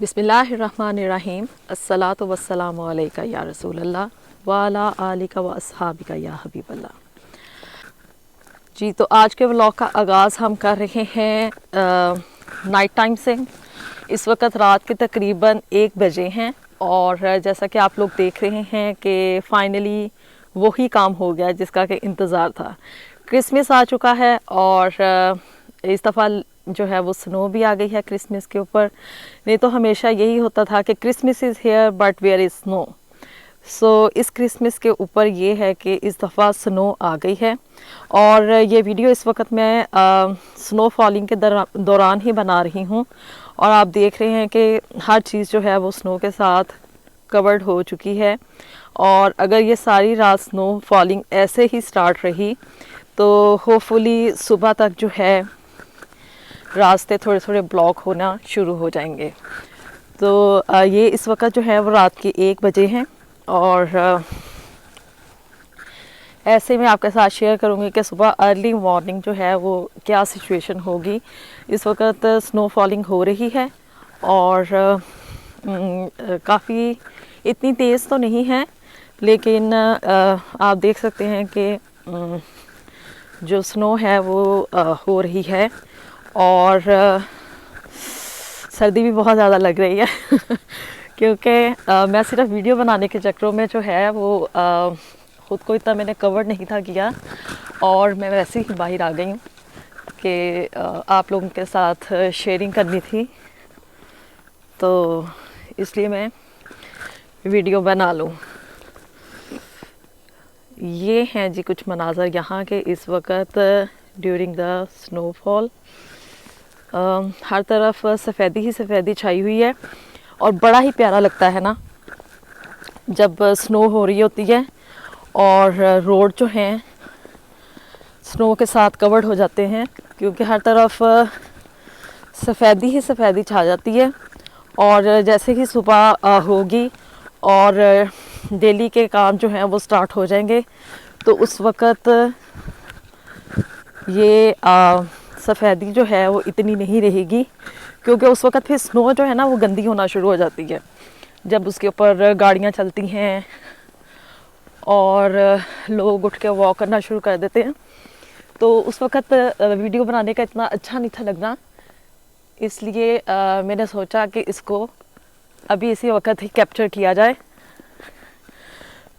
बिस्मिल्लाहिर्रहमानिर्रहीम। अस्सलातु वस्सलामु अलैका या रसूलल्लाह व अला आलिका व अस्हाबिका या हबीबल्लाह। जी, तो आज के व्लॉग का आगाज़ हम कर रहे हैं नाइट टाइम से। इस वक्त रात के तकरीबन 1 बजे हैं और जैसा कि आप लोग देख रहे हैं कि फ़ाइनली वही काम हो गया जिसका कि इंतज़ार था। क्रिसमस आ चुका है और इस दफ़ा जो है वो स्नो भी आ गई है क्रिसमस के ऊपर। नहीं तो हमेशा यही होता था कि Christmas is here but where is snow. So इस क्रिसमस के ऊपर ये है कि इस दफ़ा स्नो आ गई है और ये वीडियो इस वक्त मैं स्नो फॉलिंग के दौरान ही बना रही हूँ और आप देख रहे हैं कि हर चीज़ जो है वो स्नो के साथ कवर्ड हो चुकी है। और अगर ये सारी रात स्नो फॉलिंग ऐसे ही स्टार्ट रही तो होपफुली सुबह तक जो है रास्ते थोड़े थोड़े ब्लॉक होना शुरू हो जाएंगे। तो ये इस वक्त जो है वो रात के 1 बजे हैं और ऐसे में आपके साथ शेयर करूँगी कि सुबह अर्ली मॉर्निंग जो है वो क्या सिचुएशन होगी। इस वक्त स्नो फॉलिंग हो रही है और काफ़ी इतनी तेज़ तो नहीं है, लेकिन आप देख सकते हैं कि जो स्नो है वो हो रही है और सर्दी भी बहुत ज़्यादा लग रही है क्योंकि मैं सिर्फ वीडियो बनाने के चक्करों में जो है वो ख़ुद को इतना मैंने कवर नहीं था किया और मैं वैसे ही बाहर आ गई हूँ कि आप लोगों के साथ शेयरिंग करनी थी, तो इसलिए मैं वीडियो बना लूँ। ये हैं जी कुछ मनाज़र यहाँ के इस वक्त ड्यूरिंग द स्नोफॉल। हर तरफ सफ़ेदी ही सफ़ेदी छाई हुई है और बड़ा ही प्यारा लगता है ना जब स्नो हो रही होती है और रोड जो हैं स्नो के साथ कवर्ड हो जाते हैं, क्योंकि हर तरफ सफ़ेदी ही सफ़ेदी छा जाती है। और जैसे ही सुबह होगी और डेली के काम जो हैं वो स्टार्ट हो जाएंगे तो उस वक़्त ये सफ़ेदी जो है वो इतनी नहीं रहेगी, क्योंकि उस वक़्त फिर स्नो जो है ना वो गंदी होना शुरू हो जाती है जब उसके ऊपर गाड़ियाँ चलती हैं और लोग उठ के वॉक करना शुरू कर देते हैं। तो उस वक़्त वीडियो बनाने का इतना अच्छा नहीं था लगना, इसलिए मैंने सोचा कि इसको अभी इसी वक्त ही कैप्चर किया जाए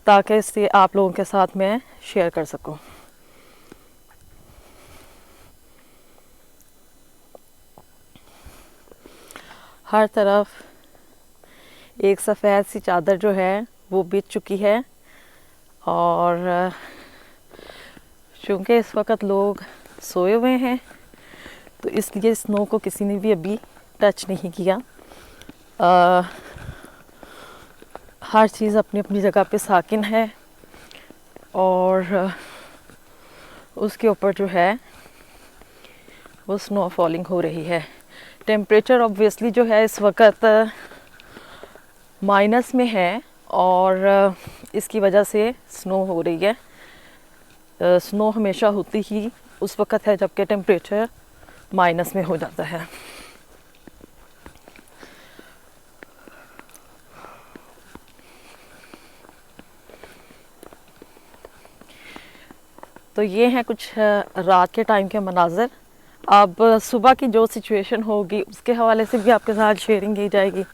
ताकि इससे आप लोगों के साथ मैं शेयर कर सकूं। हर तरफ एक सफ़ेद सी चादर जो है वो बिछ चुकी है और चूँकि इस वक्त लोग सोए हुए हैं तो इसलिए स्नो को किसी ने भी अभी टच नहीं किया। हर चीज़ अपनी अपनी जगह पे साकिन है और उसके ऊपर जो है वो स्नो फॉलिंग हो रही है। टेम्परेचर ऑब्वियसली जो है इस वक्त माइनस में है और इसकी वजह से स्नो हो रही है। स्नो हमेशा होती ही उस वक्त है जबकि टेम्परेचर माइनस में हो जाता है। तो ये हैं कुछ रात के टाइम के मनाज़र। अब सुबह की जो सिचुएशन होगी उसके हवाले से भी आपके साथ शेयरिंग की जाएगी।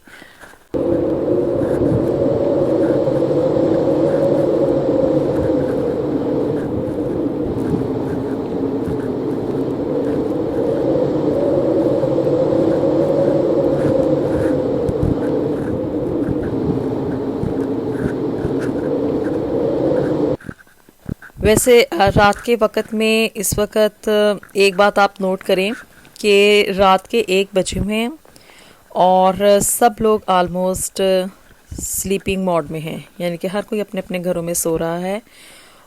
वैसे रात के वक़्त में इस वक्त एक बात आप नोट करें कि रात के 1 बजे हुए हैं और सब लोग आलमोस्ट स्लीपिंग मोड में हैं, यानी कि हर कोई अपने अपने घरों में सो रहा है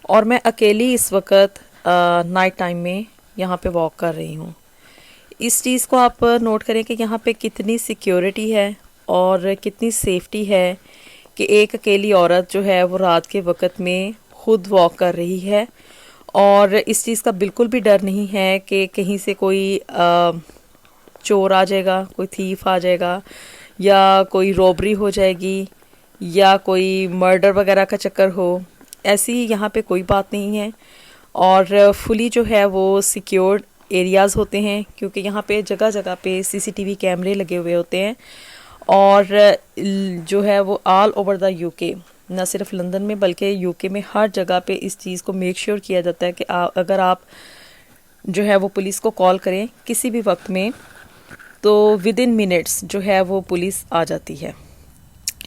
और मैं अकेली इस वक्त नाइट टाइम में यहाँ पे वॉक कर रही हूँ। इस चीज़ को आप नोट करें कि यहाँ पे कितनी सिक्योरिटी है और कितनी सेफ्टी है कि एक अकेली औरत जो है वो रात के वक़्त में खुद वॉक कर रही है और इस चीज़ का बिल्कुल भी डर नहीं है कि कहीं से कोई चोर आ जाएगा, कोई थीफ आ जाएगा या कोई रॉबरी हो जाएगी या कोई मर्डर वगैरह का चक्कर हो, ऐसी यहाँ पे कोई बात नहीं है। और फुली जो है वो सिक्योर्ड एरियाज़ होते हैं, क्योंकि यहाँ पे जगह जगह पे सीसीटीवी कैमरे लगे हुए होते हैं। और जो है वो ऑल ओवर द यूके, न सिर्फ लंदन में बल्कि यूके में हर जगह पे इस चीज़ को मेक श्योर किया जाता है कि अगर आप जो है वो पुलिस को कॉल करें किसी भी वक्त में, तो विद इन मिनट्स जो है वो पुलिस आ जाती है।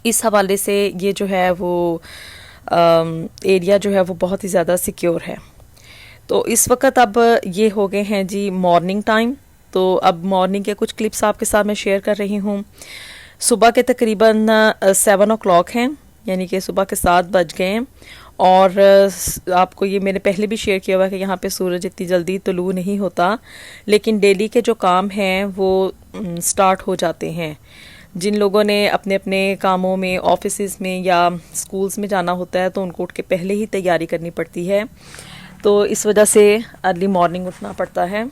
इस हवाले से ये जो है वो एरिया जो है वो बहुत ही ज़्यादा सिक्योर है। तो इस वक्त अब ये हो गए हैं जी मॉर्निंग टाइम। तो अब मॉर्निंग के कुछ क्लिप्स आपके साथ मैं शेयर कर रही हूँ। सुबह के तकरीबन 7 o'clock हैं, यानी कि सुबह के 7 बज गए हैं। और आपको ये मैंने पहले भी शेयर किया हुआ कि यहाँ पे सूरज इतनी जल्दी तुलू नहीं होता, लेकिन डेली के जो काम हैं वो स्टार्ट हो जाते हैं। जिन लोगों ने अपने अपने कामों में, ऑफिसेज में या स्कूल्स में जाना होता है, तो उनको उठ के पहले ही तैयारी करनी पड़ती है। तो इस वजह से अर्ली मॉर्निंग उठना पड़ता है।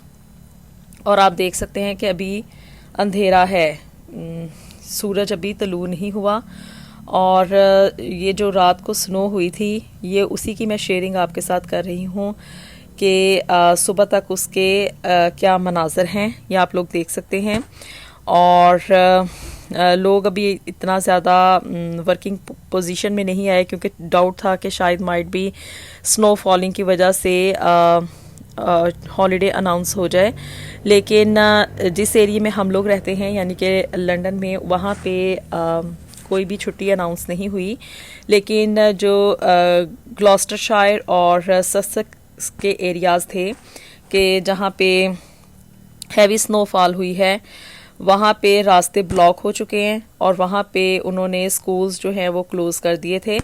और आप देख सकते हैं कि अभी अंधेरा है, सूरज अभी तलू नहीं हुआ। और ये जो रात को स्नो हुई थी, ये उसी की मैं शेयरिंग आपके साथ कर रही हूँ कि सुबह तक उसके क्या मनाजर हैं, ये आप लोग देख सकते हैं। और लोग अभी इतना ज़्यादा वर्किंग पोजीशन में नहीं आए, क्योंकि डाउट था कि शायद माइट भी स्नो फॉलिंग की वजह से हॉलीडे अनाउंस हो जाए। लेकिन जिस एरिया में हम लोग रहते हैं, यानी कि लंदन में, वहाँ पे कोई भी छुट्टी अनाउंस नहीं हुई। लेकिन जो ग्लॉस्टरशायर और ससेक्स के एरियाज़ थे कि जहाँ पे हैवी स्नोफॉल हुई है, वहाँ पे रास्ते ब्लॉक हो चुके हैं और वहाँ पे उन्होंने स्कूल्स जो हैं वो क्लोज़ कर दिए थे।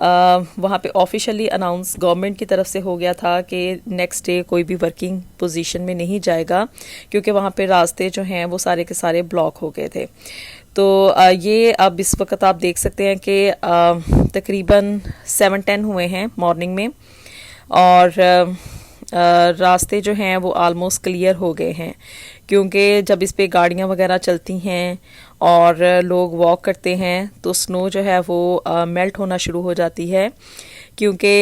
वहाँ पे ऑफिशियली अनाउंस गवर्नमेंट की तरफ से हो गया था कि नेक्स्ट डे कोई भी वर्किंग पोजीशन में नहीं जाएगा, क्योंकि वहाँ पे रास्ते जो हैं वो सारे के सारे ब्लॉक हो गए थे। तो ये अब इस वक्त आप देख सकते हैं कि तकरीबन 7-10 हुए हैं मॉर्निंग में, और रास्ते जो हैं वो आलमोस्ट क्लियर हो गए हैं। क्योंकि जब इस पे गाड़ियाँ वगैरह चलती हैं और लोग वॉक करते हैं, तो स्नो जो है वो मेल्ट होना शुरू हो जाती है। क्योंकि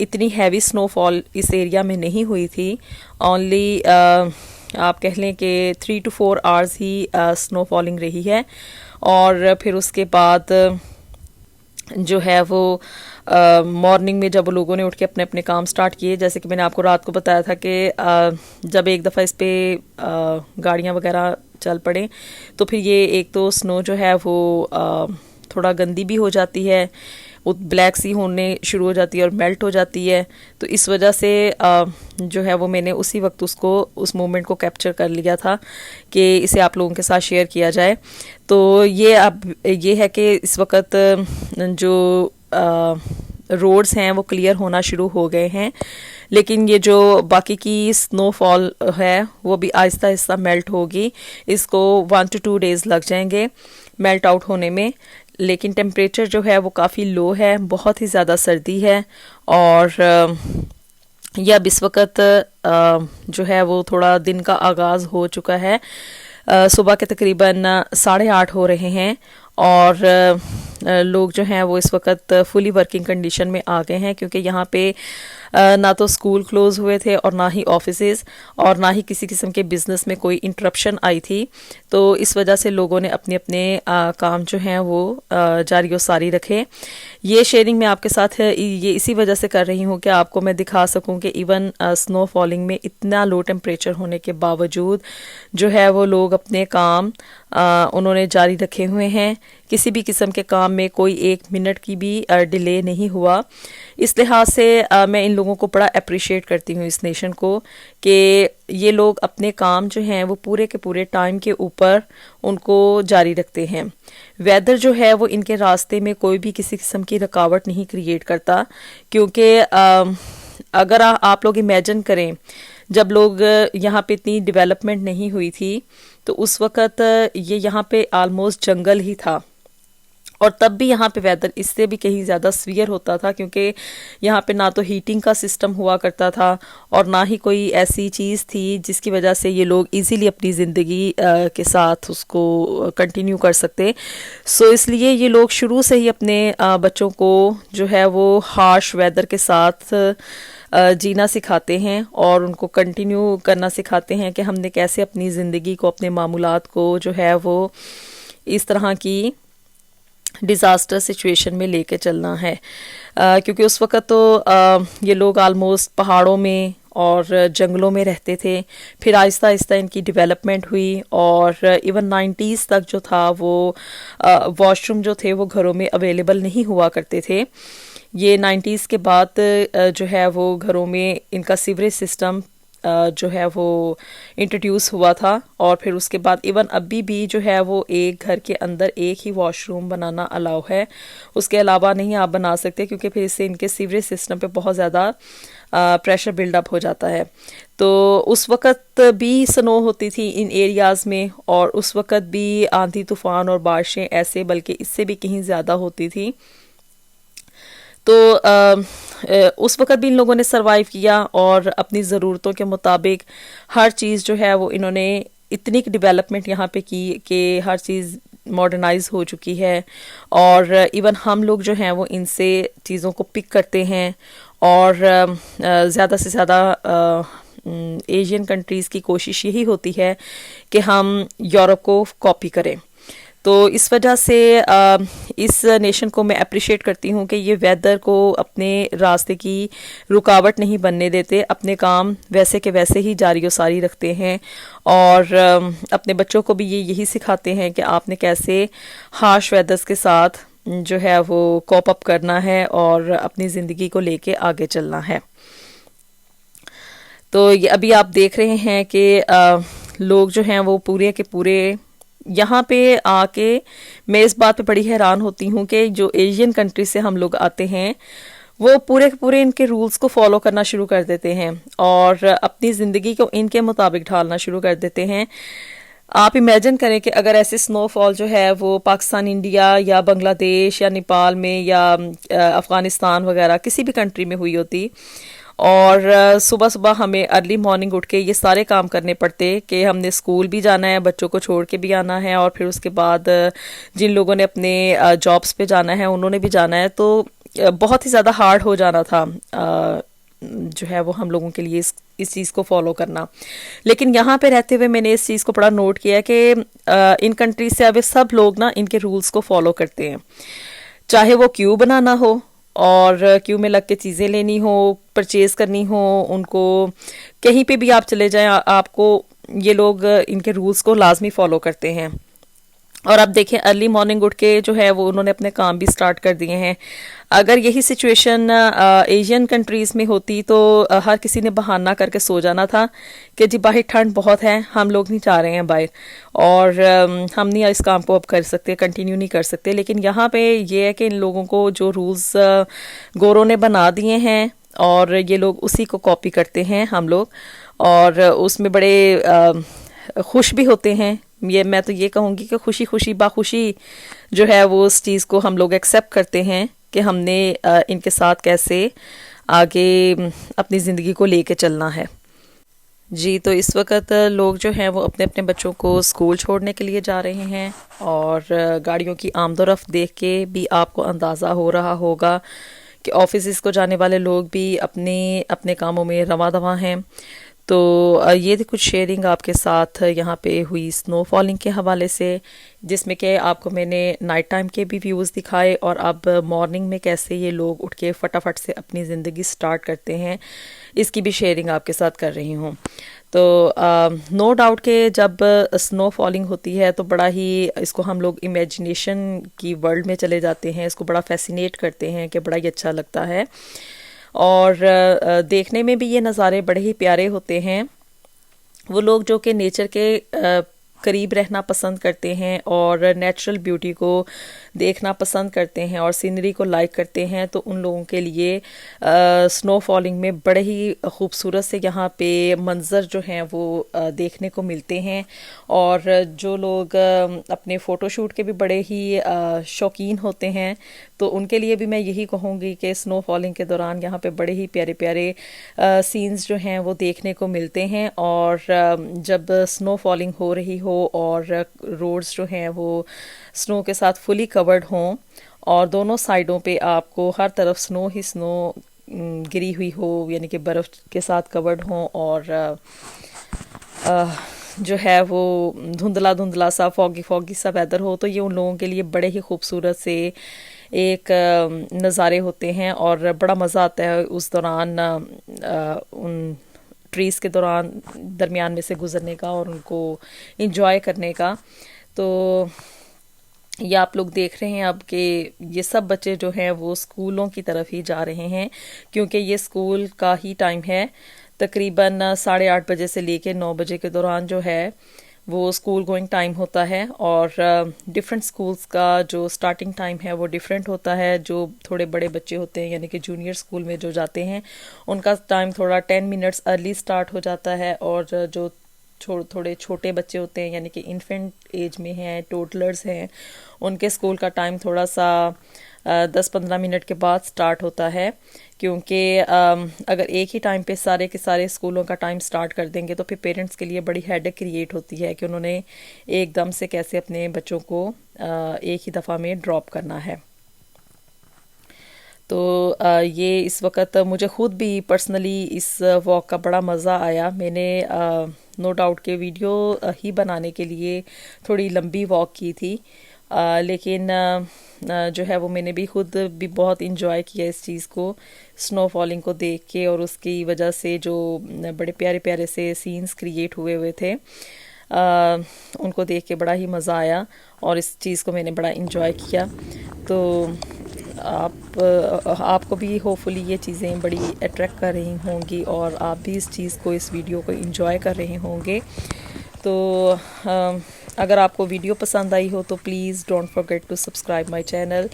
इतनी हैवी स्नोफॉल इस एरिया में नहीं हुई थी, ओनली आप कह लें कि 3 to 4 hours he snow falling रही है। और फिर उसके बाद जो है वो मॉर्निंग में जब लोगों ने उठ के अपने अपने काम स्टार्ट किए, जैसे कि मैंने आपको रात को बताया था कि जब एक दफ़ा इस पे गाड़ियाँ वगैरह चल पड़े, तो फिर ये एक तो स्नो जो है वो थोड़ा गंदी भी हो जाती है, वो ब्लैक सी होने शुरू हो जाती है और मेल्ट हो जाती है। तो इस वजह से जो है वो मैंने उसी वक्त उस मोमेंट को कैप्चर कर लिया था कि इसे आप लोगों के साथ शेयर किया जाए। तो ये अब ये है कि इस वक्त जो रोड्स हैं वो क्लियर होना शुरू हो गए हैं, लेकिन ये जो बाकी की स्नोफॉल है वो भी आहिस्ता आहिस्ता मेल्ट होगी। इसको 1 to 2 days लग जाएंगे मेल्ट आउट होने में। लेकिन टेम्परेचर जो है वो काफ़ी लो है, बहुत ही ज़्यादा सर्दी है। और यह अब इस वक्त जो है वो थोड़ा दिन का आगाज़ हो चुका है। सुबह के तकरीबन 8:30 हो रहे हैं और लोग जो हैं वो इस वक्त फुली वर्किंग कंडीशन में आ गए हैं, क्योंकि यहाँ पे ना तो स्कूल क्लोज हुए थे और ना ही ऑफिसेज और ना ही किसी किस्म के बिजनेस में कोई इंटरप्शन आई थी। तो इस वजह से लोगों ने अपने अपने काम जो हैं वो जारी और सारी रखे। ये शेयरिंग मैं आपके साथ ये इसी वजह से कर रही हूँ कि आपको मैं दिखा सकूँ कि इवन स्नो फॉलिंग में इतना लो टेम्परेचर होने के बावजूद जो है वो लोग अपने काम उन्होंने जारी रखे हुए हैं। किसी भी किस्म के काम में कोई 1 मिनट की भी डिले नहीं हुआ। इस लिहाज से मैं इन लोगों को बड़ा अप्रिशिएट करती हूँ, इस नेशन को, कि ये लोग अपने काम जो हैं वो पूरे के पूरे टाइम के ऊपर उनको जारी रखते हैं। वेदर जो है वो इनके रास्ते में कोई भी किसी किस्म की रुकावट नहीं क्रिएट करता, क्योंकि अगर आप लोग इमेजिन करें जब लोग यहाँ पे इतनी डेवलपमेंट नहीं हुई थी तो उस वक़्त ये यहाँ पे आलमोस्ट जंगल ही था और तब भी यहाँ पे वेदर इससे भी कहीं ज़्यादा सीवियर होता था, क्योंकि यहाँ पे ना तो हीटिंग का सिस्टम हुआ करता था और ना ही कोई ऐसी चीज़ थी जिसकी वजह से ये लोग इजीली अपनी ज़िंदगी के साथ उसको कंटिन्यू कर सकते। सो इसलिए ये लोग शुरू से ही अपने बच्चों को जो है वो हार्श वेदर के साथ जीना सिखाते हैं और उनको कंटिन्यू करना सिखाते हैं कि हमने कैसे अपनी ज़िंदगी को, अपने मामूलात को जो है वो इस तरह की डिज़ास्टर सिचुएशन में लेके चलना है। क्योंकि उस वक़्त तो ये लोग आलमोस्ट पहाड़ों में और जंगलों में रहते थे। फिर आहिस्ता आहिस्ता इनकी डेवलपमेंट हुई और इवन 90s तक जो था वो वॉशरूम जो थे वो घरों में अवेलेबल नहीं हुआ करते थे। ये 90s के बाद जो है वो घरों में इनका सीवरेज सिस्टम जो है वो इंट्रोड्यूस हुआ था और फिर उसके बाद इवन अभी भी जो है वो एक घर के अंदर एक ही वॉशरूम बनाना अलाउ है, उसके अलावा नहीं आप बना सकते, क्योंकि फिर इससे इनके सीवरेज सिस्टम पे बहुत ज़्यादा प्रेशर बिल्डअप हो जाता है। तो उस वक़्त भी स्नो होती थी इन एरियाज़ में और उस वक़्त भी आंधी तूफ़ान और बारिशें ऐसे बल्कि इससे भी कहीं ज़्यादा होती थी। तो उस वक़्त भी इन लोगों ने सरवाइव किया और अपनी ज़रूरतों के मुताबिक हर चीज़ जो है वो इन्होंने इतनी डेवलपमेंट यहाँ पे की कि हर चीज़ मॉडर्नाइज हो चुकी है और इवन हम लोग जो हैं वो इनसे चीज़ों को पिक करते हैं और ज़्यादा से ज़्यादा एशियन कंट्रीज़ की कोशिश यही होती है कि हम यूरोप को कॉपी करें। तो इस वजह से इस नेशन को मैं अप्रिशिएट करती हूँ कि ये वेदर को अपने रास्ते की रुकावट नहीं बनने देते, अपने काम वैसे के वैसे ही जारी और सारी रखते हैं और अपने बच्चों को भी ये यही सिखाते हैं कि आपने कैसे हार्श वेदर्स के साथ जो है वो कॉप अप करना है और अपनी ज़िंदगी को लेके आगे चलना है। तो ये अभी आप देख रहे हैं कि लोग जो हैं वो पूरे के पूरे यहाँ पे आके मैं इस बात पे बड़ी हैरान होती हूँ कि जो एशियन कंट्री से हम लोग आते हैं वो पूरे के पूरे इनके रूल्स को फॉलो करना शुरू कर देते हैं और अपनी ज़िंदगी को इनके मुताबिक ढालना शुरू कर देते हैं। आप इमेजिन करें कि अगर ऐसे स्नोफॉल जो है वो पाकिस्तान, इंडिया या बांग्लादेश या नेपाल में या अफ़गानिस्तान वगैरह किसी भी कंट्री में हुई होती और सुबह सुबह हमें अर्ली मॉर्निंग उठ के ये सारे काम करने पड़ते कि हमने स्कूल भी जाना है, बच्चों को छोड़ के भी आना है और फिर उसके बाद जिन लोगों ने अपने जॉब्स पे जाना है उन्होंने भी जाना है, तो बहुत ही ज़्यादा हार्ड हो जाना था जो है वो हम लोगों के लिए इस चीज़ को फॉलो करना। लेकिन यहाँ पे रहते हुए मैंने इस चीज़ को बड़ा नोट किया कि इन कंट्रीज से अब सब लोग ना इनके रूल्स को फॉलो करते हैं, चाहे वो क्यू बनाना हो और क्यू में लग के चीज़ें लेनी हो, परचेज करनी हो, उनको कहीं पे भी आप चले जाएं आपको ये लोग इनके रूल्स को लाजमी फॉलो करते हैं। और अब देखें अर्ली मॉर्निंग उठ के जो है वो उन्होंने अपने काम भी स्टार्ट कर दिए हैं। अगर यही सिचुएशन एशियन कंट्रीज़ में होती तो हर किसी ने बहाना करके सो जाना था कि जी बाहर ठंड बहुत है, हम लोग नहीं जा रहे हैं बाहर और हम नहीं इस काम को अब कर सकते, कंटिन्यू नहीं कर सकते। लेकिन यहाँ पे ये है कि इन लोगों को जो रूल्स गोरों ने बना दिए हैं और ये लोग उसी को कॉपी करते हैं हम लोग और उसमें बड़े खुश भी होते हैं। ये मैं तो ये कहूँगी कि खुशी खुशी बाखुशी जो है वो उस चीज़ को हम लोग एक्सेप्ट करते हैं कि हमने इनके साथ कैसे आगे अपनी ज़िंदगी को लेके चलना है। जी, तो इस वक्त लोग जो हैं वो अपने अपने बच्चों को स्कूल छोड़ने के लिए जा रहे हैं और गाड़ियों की आमदोरफ्त देख के भी आपको अंदाज़ा हो रहा होगा कि ऑफिस को जाने वाले लोग भी अपने अपने कामों में रवा दवा हैं। तो ये थी कुछ शेयरिंग आपके साथ यहाँ पे हुई स्नो फॉलिंग के हवाले से, जिसमें कि आपको मैंने नाइट टाइम के भी व्यूज़ दिखाए और अब मॉर्निंग में कैसे ये लोग उठ के फटाफट से अपनी ज़िंदगी स्टार्ट करते हैं, इसकी भी शेयरिंग आपके साथ कर रही हूँ। तो नो डाउट कि जब स्नो फॉलिंग होती है तो बड़ा ही इसको हम लोग इमेजिनेशन की वर्ल्ड में चले जाते हैं, इसको बड़ा फैसिनेट करते हैं कि बड़ा ही अच्छा लगता है और देखने में भी ये नज़ारे बड़े ही प्यारे होते हैं। वो लोग जो कि नेचर के करीब रहना पसंद करते हैं और नेचुरल ब्यूटी को देखना पसंद करते हैं और सीनरी को लाइक करते हैं, तो उन लोगों के लिए स्नो फॉलिंग में बड़े ही खूबसूरत से यहाँ पे मंज़र जो हैं वो देखने को मिलते हैं। और जो लोग अपने फ़ोटोशूट के भी बड़े ही शौकीन होते हैं, तो उनके लिए भी मैं यही कहूँगी कि स्नो फॉलिंग के दौरान यहाँ पे बड़े ही प्यारे प्यारे सीन्स जो हैं वो देखने को मिलते हैं। और जब स्नो फॉलिंग हो रही हो और रोड्स जो हैं वो स्नो के साथ फुली कवर्ड हों और दोनों साइडों पे आपको हर तरफ स्नो ही स्नो गिरी हुई हो, यानी कि बर्फ़ के साथ कवर्ड हों, और जो है वो धुंधला धुंधला सा फॉगी फॉगी सा वेदर हो, तो ये उन लोगों के लिए बड़े ही खूबसूरत से एक नज़ारे होते हैं और बड़ा मज़ा आता है उस दौरान उन ट्रीज़ के दौरान दरमियान में से गुज़रने का और उनको इंजॉय करने का। तो ये आप लोग देख रहे हैं अब कि ये सब बच्चे जो हैं वो स्कूलों की तरफ ही जा रहे हैं, क्योंकि ये स्कूल का ही टाइम है। तकरीबन 8:30 बजे से लेके 9 बजे के दौरान जो है वो स्कूल गोइंग टाइम होता है। और डिफरेंट स्कूल्स का जो स्टार्टिंग टाइम है वो डिफरेंट होता है। जो थोड़े बड़े बच्चे होते हैं, यानी कि जूनियर स्कूल में जो जाते हैं, उनका टाइम थोड़ा 10 मिनट्स अर्ली स्टार्ट हो जाता है। और जो थोड़े छोटे बच्चे होते हैं, यानी कि इन्फेंट एज में हैं, टोटलर्स हैं, उनके स्कूल का टाइम थोड़ा सा 10-15 मिनट के बाद स्टार्ट होता है। क्योंकि अगर एक ही टाइम पे सारे के सारे स्कूलों का टाइम स्टार्ट कर देंगे तो फिर पेरेंट्स के लिए बड़ी हेडेक क्रिएट होती है कि उन्होंने एकदम से कैसे अपने बच्चों को एक ही दफ़ा में ड्रॉप करना है। तो ये इस वक्त मुझे ख़ुद भी पर्सनली इस वॉक का बड़ा मज़ा आया। मैंने नो डाउट के वीडियो ही बनाने के लिए थोड़ी लंबी वॉक की थी, लेकिन जो है वो मैंने भी खुद भी बहुत इंजॉय किया इस चीज़ को, स्नो फॉलिंग को देख के। और उसकी वजह से जो बड़े प्यारे प्यारे से सीन्स क्रिएट हुए थे उनको देख के बड़ा ही मज़ा आया और इस चीज़ को मैंने बड़ा इंजॉय किया। तो आपको भी होपफुली ये चीज़ें बड़ी अट्रैक्ट कर रही होंगी और आप भी इस चीज़ को, इस वीडियो को इंजॉय कर रहे होंगे। तो अगर आपको वीडियो पसंद आई हो तो please don't forget to subscribe my channel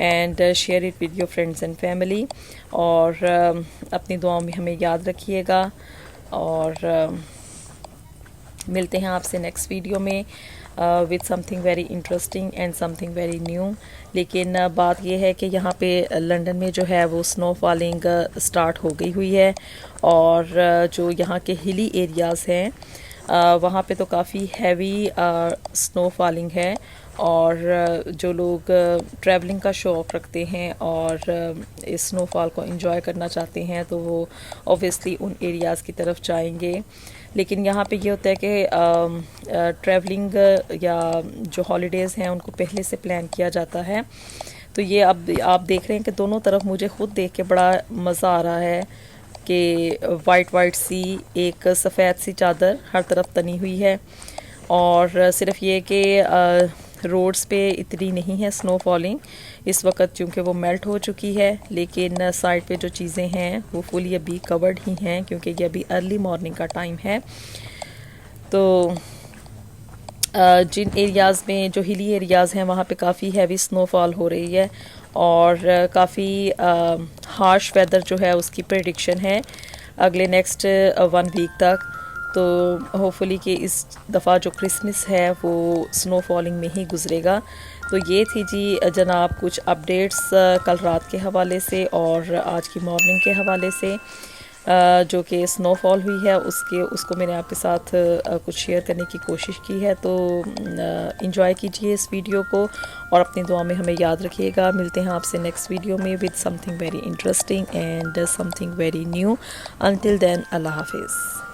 and share it with your friends and family. और अपनी दुआओं में हमें याद रखिएगा और मिलते हैं आपसे नेक्स्ट वीडियो में with something very interesting and something very new. लेकिन बात यह है कि यहाँ पे लंदन में जो है वो स्नो फॉलिंग स्टार्ट हो गई हुई है और जो यहाँ के हिली एरियाज़ हैं वहाँ पे तो काफ़ी हैवी स्नो फॉलिंग है। और जो लोग ट्रैवलिंग का शौक़ रखते हैं और इस स्नोफॉल को एंजॉय करना चाहते हैं तो वो ऑब्वियसली उन एरियाज़ की तरफ जाएंगे। लेकिन यहाँ पे ये होता है कि ट्रैवलिंग या जो हॉलीडेज़ हैं उनको पहले से प्लान किया जाता है। तो ये अब आप देख रहे हैं कि दोनों तरफ मुझे ख़ुद देख के बड़ा मज़ा आ रहा है कि वाइट सी एक सफ़ेद सी चादर हर तरफ तनी हुई है। और सिर्फ ये कि रोड्स पे इतनी नहीं है स्नो फॉलिंग इस वक्त, क्योंकि वो मेल्ट हो चुकी है। लेकिन साइड पे जो चीज़ें हैं वो फुली अभी कवर्ड ही हैं, क्योंकि ये अभी अर्ली मॉर्निंग का टाइम है। तो जिन एरियाज़ में जो हिली एरियाज़ हैं वहाँ पे काफ़ी हैवी स्नोफॉल हो रही है और काफ़ी हार्श वेदर जो है उसकी प्रेडिक्शन है अगले नेक्स्ट 1 वीक तक। तो होपफुली कि इस दफ़ा जो क्रिसमस है वो स्नो फॉलिंग में ही गुजरेगा। तो ये थी जी जनाब कुछ अपडेट्स कल रात के हवाले से और आज की मॉर्निंग के हवाले से जो कि स्नोफॉल हुई है उसको मैंने आपके साथ कुछ शेयर करने की कोशिश की है। तो एंजॉय कीजिए इस वीडियो को और अपनी दुआ में हमें याद रखिएगा। मिलते हैं आपसे नेक्स्ट वीडियो में with something very interesting and something very new. Until then अल्लाह हाफिज़।